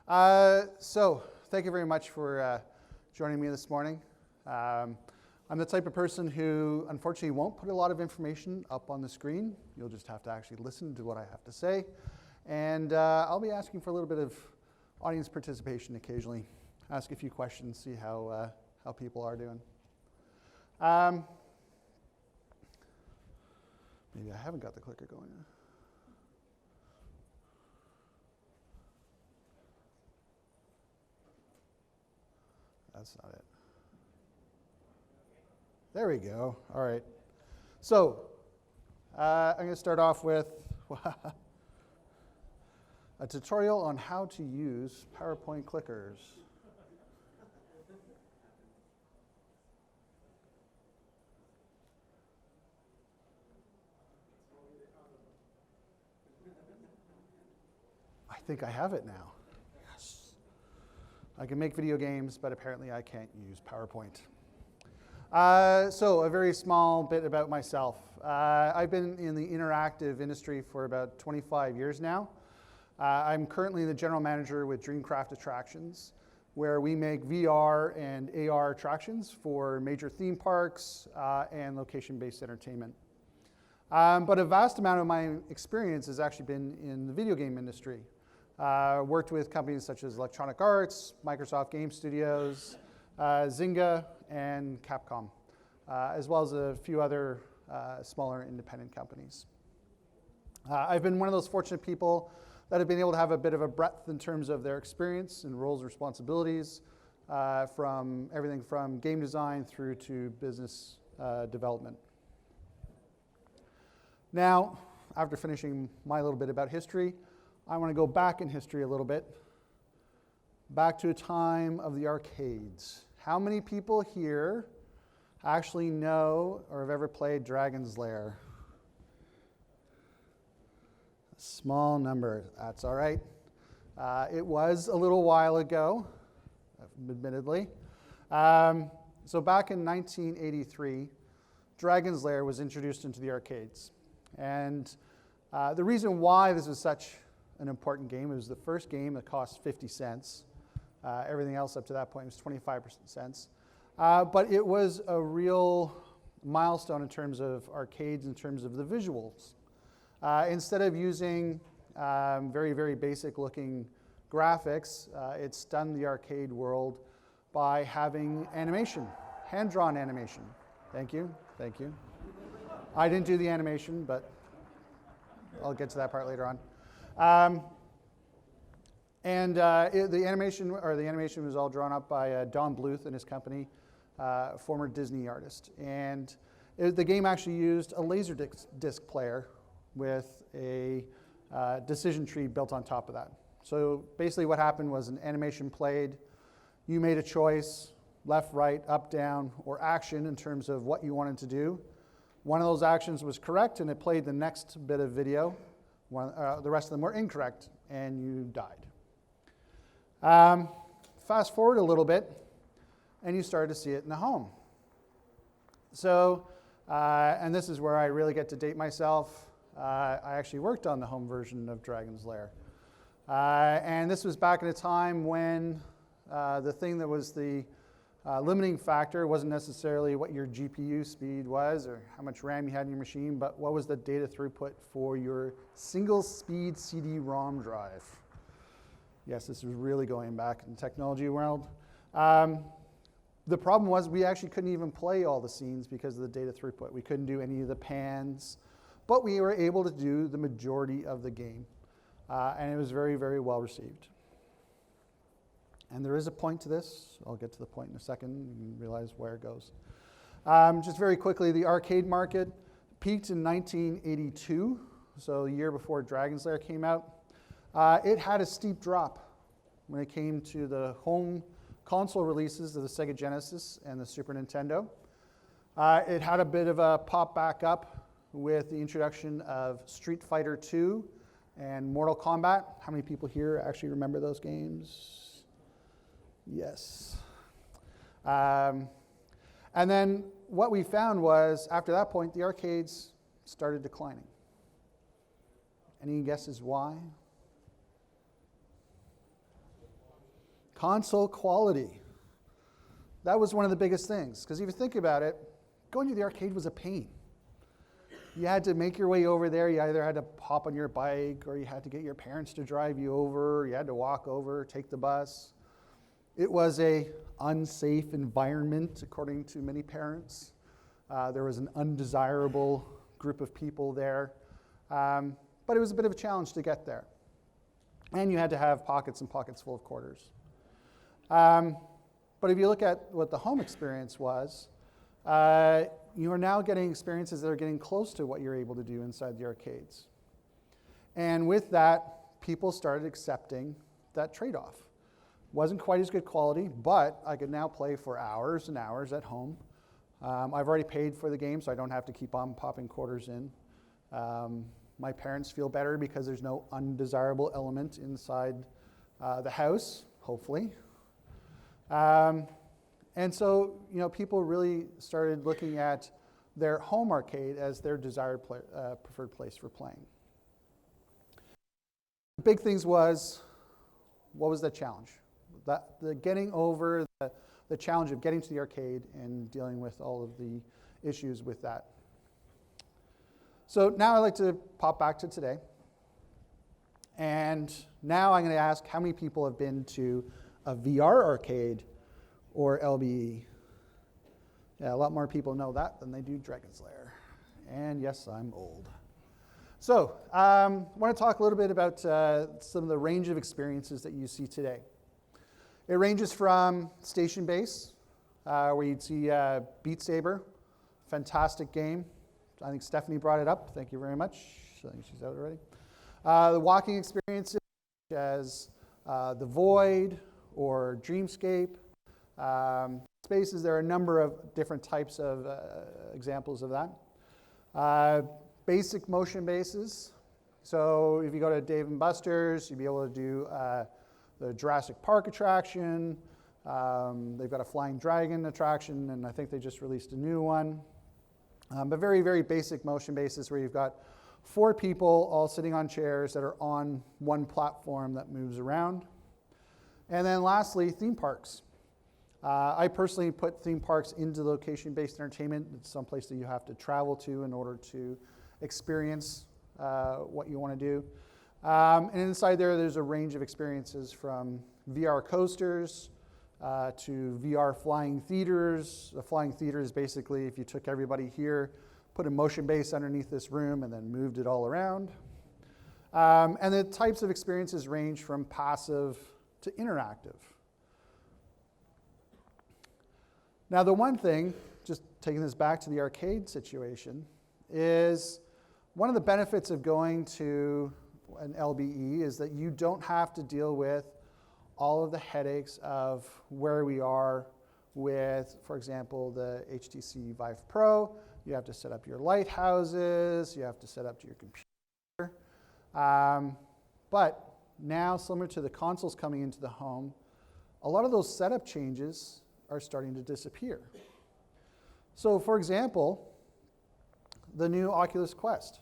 So thank you very much for joining me this morning. I'm the type of person who unfortunately won't put a lot of information up on the screen. You'll just have to actually listen to what I have to say. And I'll be asking for a little bit of audience participation occasionally. Ask a few questions, see how people are doing. Maybe I haven't got the clicker going. That's not it. There we go. All right. So I'm going to start off with a tutorial on how to use PowerPoint clickers. I think I have it now. Yes. I can make video games, but apparently I can't use PowerPoint. So a very small bit about myself. I've been in the interactive industry for about 25 years now. I'm currently the general manager with DreamCraft Attractions, where we make VR and AR attractions for major theme parks and location-based entertainment. But a vast amount of my experience has actually been in the video game industry. Worked with companies such as Electronic Arts, Microsoft Game Studios, Zynga, and Capcom, as well as a few other smaller independent companies. I've been one of those fortunate people that have been able to have a bit of a breadth in terms of their experience and roles and responsibilities, from everything from game design through to business development. Now, after finishing my little bit about history, I want to go back in history a little bit, back to a time of the arcades. How many people here actually know or have ever played Dragon's Lair? A small number, that's all right. It was a little while ago, admittedly. So back in 1983, Dragon's Lair was introduced into the arcades. And the reason why this was such an important game, it was the first game that cost 50 cents. Everything else up to that point was 25 cents. But it was a real milestone in terms of arcades, in terms of the visuals. Instead of using very, very basic looking graphics, it stunned the arcade world by having animation, hand-drawn animation. Thank you, thank you. I didn't do the animation, but I'll get to that part later on. The animation was all drawn up by Don Bluth and his company, former Disney artist. And the game actually used a laser disc player with a decision tree built on top of that. So basically what happened was an animation played, you made a choice, left, right, up, down, or action in terms of what you wanted to do. One of those actions was correct and it played the next bit of video. The rest of them were incorrect and you died. Fast forward a little bit and you started to see it in the home. So, and this is where I really get to date myself. I actually worked on the home version of Dragon's Lair. And this was back in a time when the thing that was the limiting factor wasn't necessarily what your GPU speed was or how much RAM you had in your machine, but what was the data throughput for your single speed CD-ROM drive. Yes, this is really going back in the technology world. The problem was we actually couldn't even play all the scenes because of the data throughput. We couldn't do any of the pans, but we were able to do the majority of the game. And it was very, very well received. And there is a point to this. I'll get to the point in a second and realize where it goes. Just very quickly, the arcade market peaked in 1982, so the year before Dragon's Lair came out. It had a steep drop when it came to the home console releases of the Sega Genesis and the Super Nintendo. It had a bit of a pop back up with the introduction of Street Fighter II and Mortal Kombat. How many people here actually remember those games? Yes. And then what we found was, after that point, the arcades started declining. Any guesses why? Console quality. That was one of the biggest things, because if you think about it, going to the arcade was a pain. You had to make your way over there. You either had to hop on your bike, or you had to get your parents to drive you over. You had to walk over, take the bus. It was an unsafe environment, according to many parents. There was an undesirable group of people there. But it was a bit of a challenge to get there. And you had to have pockets and pockets full of quarters. But if you look at what the home experience was, you are now getting experiences that are getting close to what you're able to do inside the arcades. And with that, people started accepting that trade-off. Wasn't quite as good quality, but I could now play for hours and hours at home. I've already paid for the game, so I don't have to keep on popping quarters in. My parents feel better because there's no undesirable element inside the house, hopefully. And so, people really started looking at their home arcade as their desired preferred place for playing. The big things was, what was the challenge? The getting over the challenge of getting to the arcade and dealing with all of the issues with that. So now I'd like to pop back to today. And now I'm going to ask how many people have been to a VR arcade or LBE. Yeah, a lot more people know that than they do Dragon's Lair. And yes, I'm old. So I want to talk a little bit about some of the range of experiences that you see today. It ranges from Station Base, where you'd see Beat Saber, fantastic game. I think Stephanie brought it up. Thank you very much. I think she's out already. The walking experiences, such as The Void or Dreamscape. Spaces, there are a number of different types of examples of that. Basic motion bases. So if you go to Dave & Buster's, you'll be able to do the Jurassic Park attraction. They've got a Flying Dragon attraction, and I think they just released a new one. But very, very basic motion bases where you've got 4 people all sitting on chairs that are on one platform that moves around. And then lastly, theme parks. I personally put theme parks into location-based entertainment. It's someplace that you have to travel to in order to experience what you want to do. And inside there's a range of experiences from VR coasters to VR flying theaters. A flying theater is basically if you took everybody here, put a motion base underneath this room, and then moved it all around. And the types of experiences range from passive to interactive. Now, the one thing, just taking this back to the arcade situation, is one of the benefits of going to an LBE is that you don't have to deal with all of the headaches of where we are with, for example, the HTC Vive Pro. You have to set up your lighthouses, you have to set up to your computer. But now, similar to the consoles coming into the home, a lot of those setup changes are starting to disappear. So for example, the new Oculus Quest.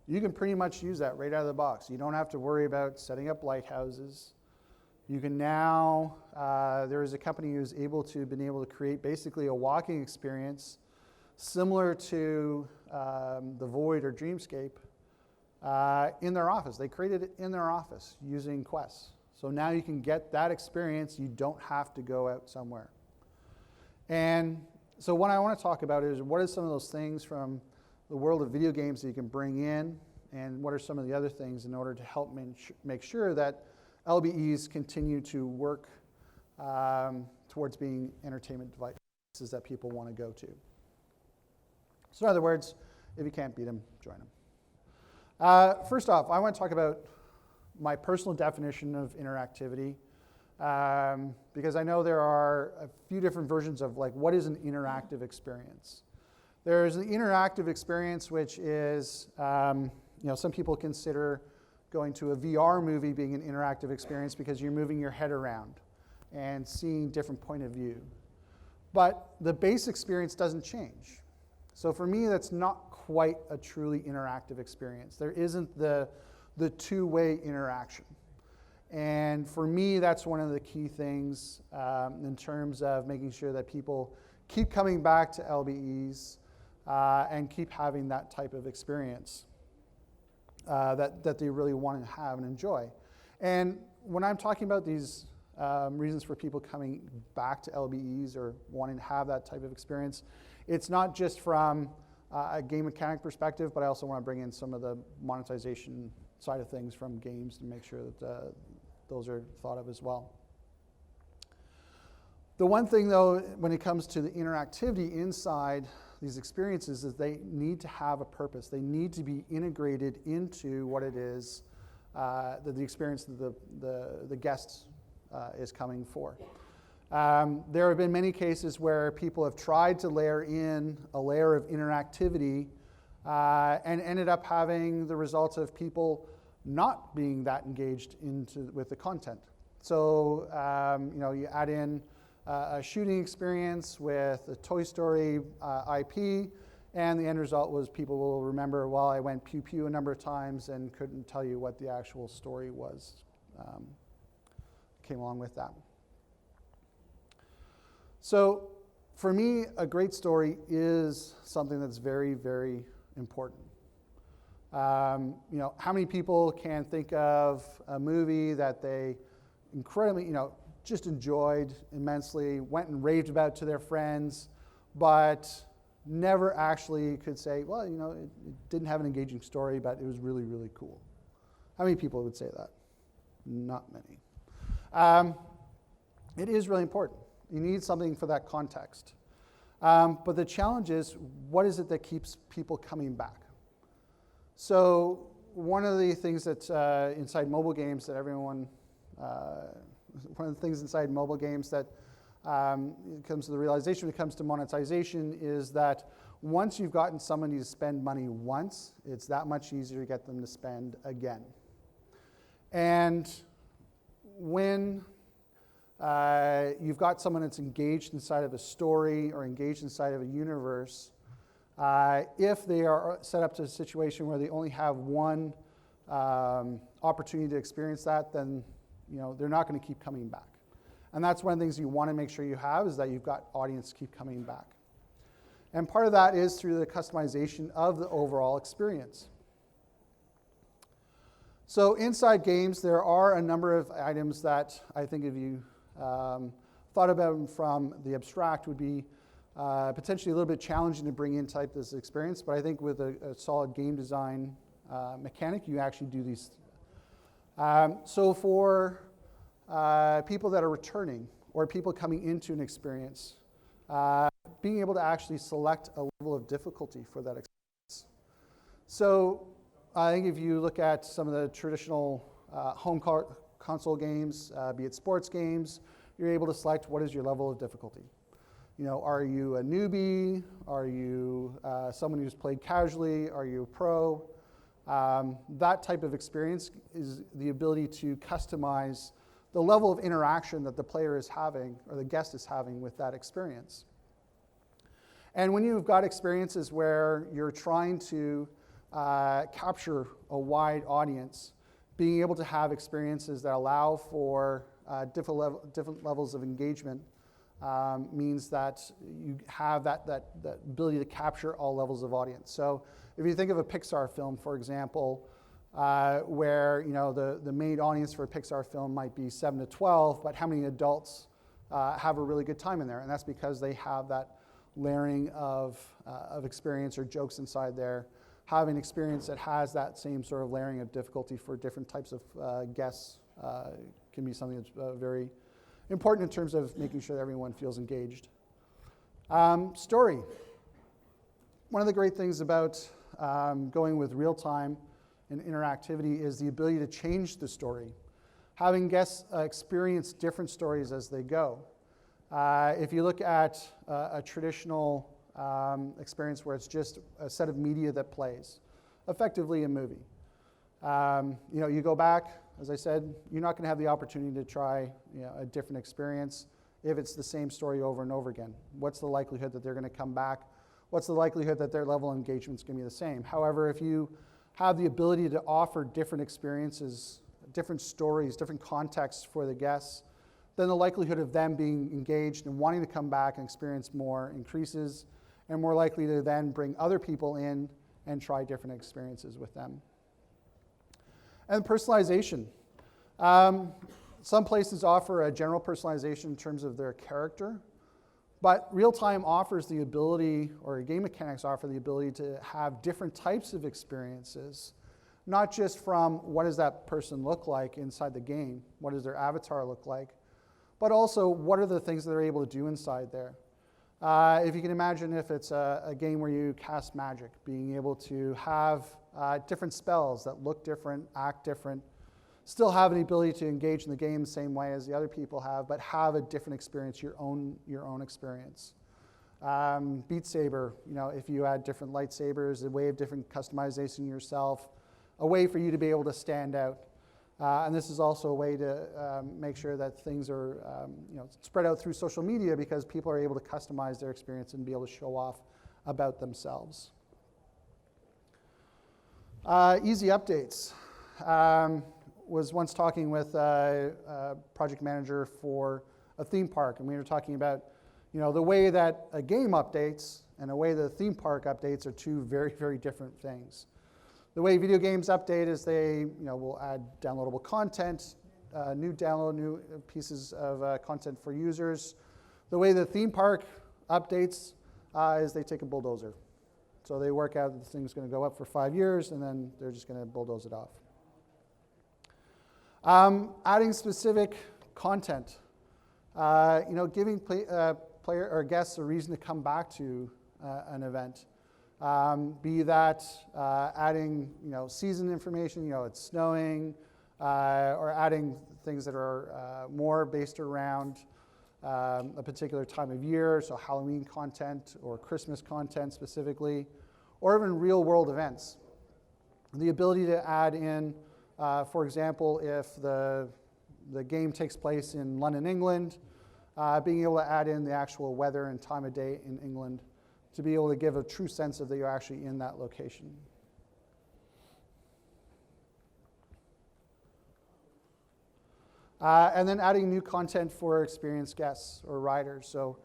You can pretty much use that right out of the box. You don't have to worry about setting up lighthouses. You can now, there is a company who's been able to create basically a walking experience similar to The Void or Dreamscape in their office. They created it in their office using Quest. So now you can get that experience. You don't have to go out somewhere. And so what I want to talk about is what are some of those things from the world of video games that you can bring in, and what are some of the other things in order to help make sure that LBEs continue to work towards being entertainment devices that people want to go to. So in other words, if you can't beat them, join them. First off, I want to talk about my personal definition of interactivity, because I know there are a few different versions of what is an interactive experience. There's the interactive experience, which is, some people consider going to a VR movie being an interactive experience because you're moving your head around and seeing different point of view. But the base experience doesn't change. So for me, that's not quite a truly interactive experience. There isn't the two-way interaction. And for me, that's one of the key things in terms of making sure that people keep coming back to LBEs and keep having that type of experience that they really want to have and enjoy. And when I'm talking about these reasons for people coming back to LBEs or wanting to have that type of experience, it's not just from a game mechanic perspective, but I also want to bring in some of the monetization side of things from games to make sure that those are thought of as well. The one thing, though, when it comes to the interactivity inside these experiences is they need to have a purpose. They need to be integrated into what it is that the experience that the guest is coming for. There have been many cases where people have tried to layer in a layer of interactivity and ended up having the result of people not being that engaged with the content. So you add in a shooting experience with a Toy Story IP, and the end result was people will remember, well, I went pew pew a number of times and couldn't tell you what the actual story was. Came along with that. So for me, a great story is something that's very, very important. How many people can think of a movie that they incredibly, just enjoyed immensely, went and raved about to their friends, but never actually could say, well, it didn't have an engaging story, but it was really, really cool. How many people would say that? Not many. It is really important. You need something for that context. But the challenge is, what is it that keeps people coming back? So one of the things that inside mobile games that everyone, one of the things inside mobile games that comes to the realization when it comes to monetization is that once you've gotten somebody to spend money once, it's that much easier to get them to spend again. And when you've got someone that's engaged inside of a story or engaged inside of a universe, if they are set up to a situation where they only have one opportunity to experience that, then they're not going to keep coming back. And that's one of the things you want to make sure you have, is that you've got audience keep coming back. And part of that is through the customization of the overall experience. So inside games, there are a number of items that I think if you thought about them from the abstract would be potentially a little bit challenging to bring in type this experience, but I think with a solid game design mechanic, you actually do these. So for people that are returning or people coming into an experience, being able to actually select a level of difficulty for that experience. So I think if you look at some of the traditional home console games, be it sports games, you're able to select what is your level of difficulty. Are you a newbie? Are you someone who's played casually? Are you a pro? That type of experience is the ability to customize the level of interaction that the player is having or the guest is having with that experience. And when you've got experiences where you're trying to capture a wide audience, being able to have experiences that allow for different levels of engagement means that you have that ability to capture all levels of audience. So if you think of a Pixar film, for example, where the main audience for a Pixar film might be 7 to 12, but how many adults have a really good time in there? And that's because they have that layering of experience or jokes inside there. Having experience that has that same sort of layering of difficulty for different types of guests can be something that's very important in terms of making sure that everyone feels engaged. Story. One of the great things about going with real-time and interactivity is the ability to change the story. Having guests experience different stories as they go. If you look at a traditional experience where it's just a set of media that plays, effectively a movie. You go back, as I said, you're not going to have the opportunity to try a different experience if it's the same story over and over again. What's the likelihood that they're going to come back? What's the likelihood that their level of engagement is going to be the same? However, if you have the ability to offer different experiences different stories, different contexts for the guests, then the likelihood of them being engaged and wanting to come back and experience more increases, and more likely to then bring other people in and try different experiences with them. And personalization. Some places offer a general personalization in terms of their character, but real-time offers the ability, or game mechanics offer the ability to have different types of experiences, not just from what does that person look like inside the game, what does their avatar look like, but also what are the things that they're able to do inside there. If you can imagine if it's a game where you cast magic, being able to have different spells that look different, act different, still have the ability to engage in the game the same way as the other people have, but have a different experience, your own experience. Beat Saber, if you add different lightsabers, a way of different customization yourself, a way for you to be able to stand out. And this is also a way to make sure that things are spread out through social media, because people are able to customize their experience and be able to show off about themselves. Easy updates. Was once talking with a project manager for a theme park, and we were talking about the way that a game updates and the way the theme park updates are two very, very different things. The way video games update is they will add downloadable content, new pieces of content for users. The way the theme park updates is they take a bulldozer. So they work out that the thing's going to go up for 5 years, and then they're just going to bulldoze it off. Adding specific content, giving player or guests a reason to come back to an event. Be that adding, season information, it's snowing, or adding things that are more based around a particular time of year, so Halloween content or Christmas content specifically, or even real-world events. The ability to add in, for example, if the game takes place in London, England, being able to add in the actual weather and time of day in England, to be able to give a true sense of that you're actually in that location. And then adding new content for experienced guests or riders. So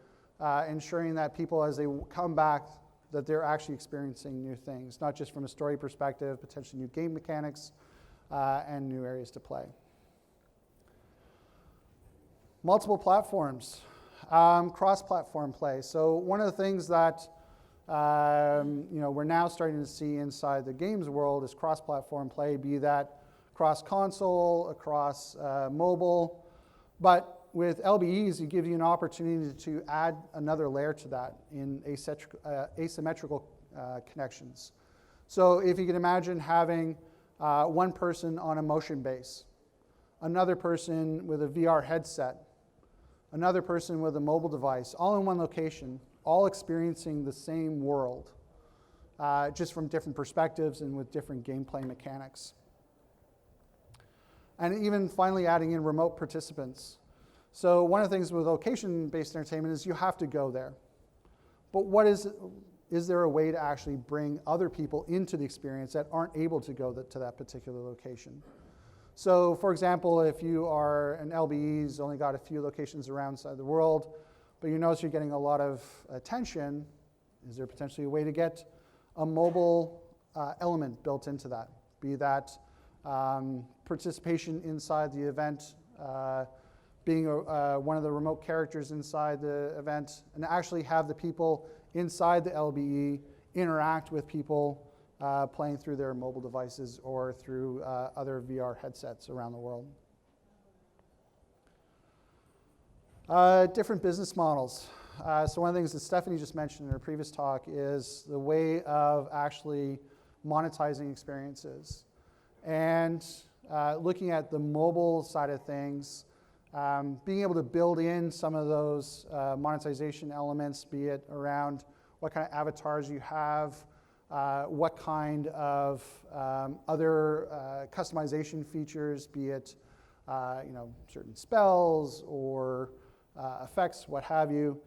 ensuring that people, as they come back, that they're actually experiencing new things, not just from a story perspective, potentially new game mechanics, and new areas to play. Multiple platforms, cross-platform play. So one of the things that we're now starting to see inside the games world is cross-platform play, be that cross-console, across mobile. But with LBEs, it gives you an opportunity to add another layer to that in asymmetrical connections. So if you can imagine having one person on a motion base, another person with a VR headset, another person with a mobile device, all in one location, all experiencing the same world, just from different perspectives and with different gameplay mechanics. And even finally adding in remote participants. So one of the things with location-based entertainment is you have to go there. But is there a way to actually bring other people into the experience that aren't able to go to that particular location? So for example, if you are an LBE's only got a few locations around the world, but you notice you're getting a lot of attention, is there potentially a way to get a mobile element built into that? Be that participation inside the event, being one of the remote characters inside the event, and actually have the people inside the LBE interact with people playing through their mobile devices or through other VR headsets around the world. Different business models. So one of the things that Stephanie just mentioned in her previous talk is the way of actually monetizing experiences. And looking at the mobile side of things, being able to build in some of those monetization elements, be it around what kind of avatars you have, what kind of other customization features, be it certain spells or effects, what have you.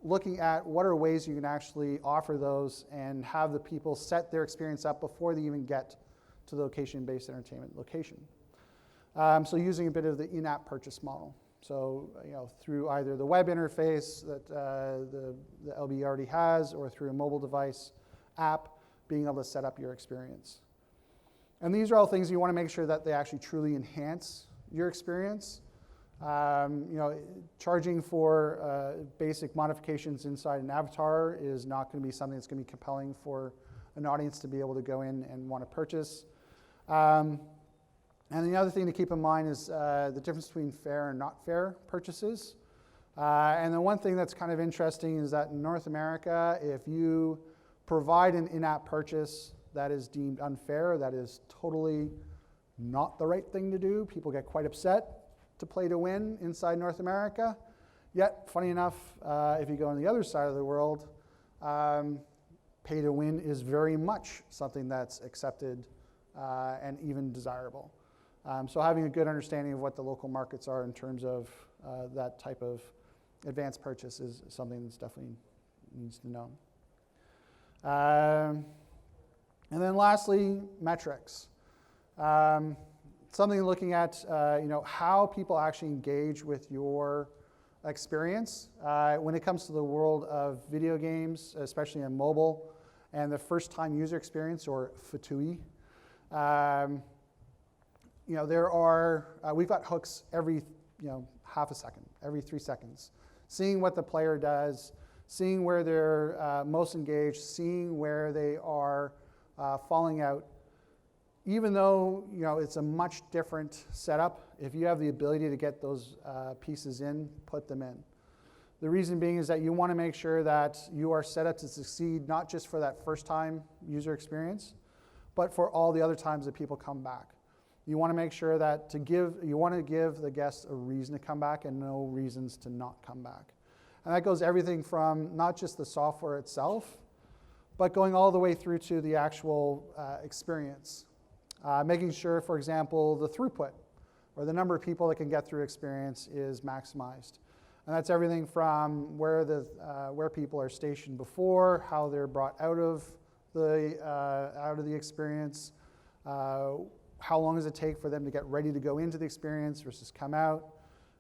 Looking at what are ways you can actually offer those and have the people set their experience up before they even get to the location-based entertainment location. So using a bit of the in-app purchase model. So through either the web interface that the LB already has, or through a mobile device app, being able to set up your experience. And these are all things you want to make sure that they actually truly enhance your experience. Charging for basic modifications inside an avatar is not going to be something that's going to be compelling for an audience to be able to go in and want to purchase. And the other thing to keep in mind is the difference between fair and not fair purchases. And the one thing that's kind of interesting is that in North America, if you provide an in-app purchase that is deemed unfair, that is totally not the right thing to do. People get quite upset to play to win inside North America. Yet, funny enough, if you go on the other side of the world, pay to win is very much something that's accepted and even desirable. So having a good understanding of what the local markets are in terms of that type of advanced purchase is something that's definitely needs to know. And then lastly, metrics. Something looking at how people actually engage with your experience when it comes to the world of video games, especially on mobile, and the first-time user experience, or FTUE. We've got hooks every half a second, every 3 seconds, seeing what the player does, seeing where they're most engaged, seeing where they are falling out. Even though it's a much different setup, if you have the ability to get those pieces in, put them in. The reason being is that you want to make sure that you are set up to succeed, not just for that first-time user experience, but for all the other times that people come back. You want to make sure that you want to give the guests a reason to come back and no reasons to not come back. And that goes everything from not just the software itself, but going all the way through to the actual experience. Making sure, for example, the throughput, or the number of people that can get through experience, is maximized. And that's everything from where people are stationed before, how they're brought out of the experience, how long does it take for them to get ready to go into the experience versus come out.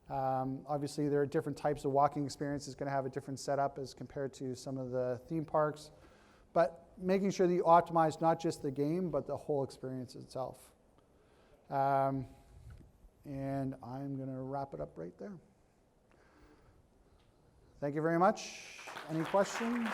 Obviously, there are different types of walking experiences going to have a different setup as compared to some of the theme parks. But making sure that you optimize not just the game, but the whole experience itself. And I'm going to wrap it up right there. Thank you very much. Any questions?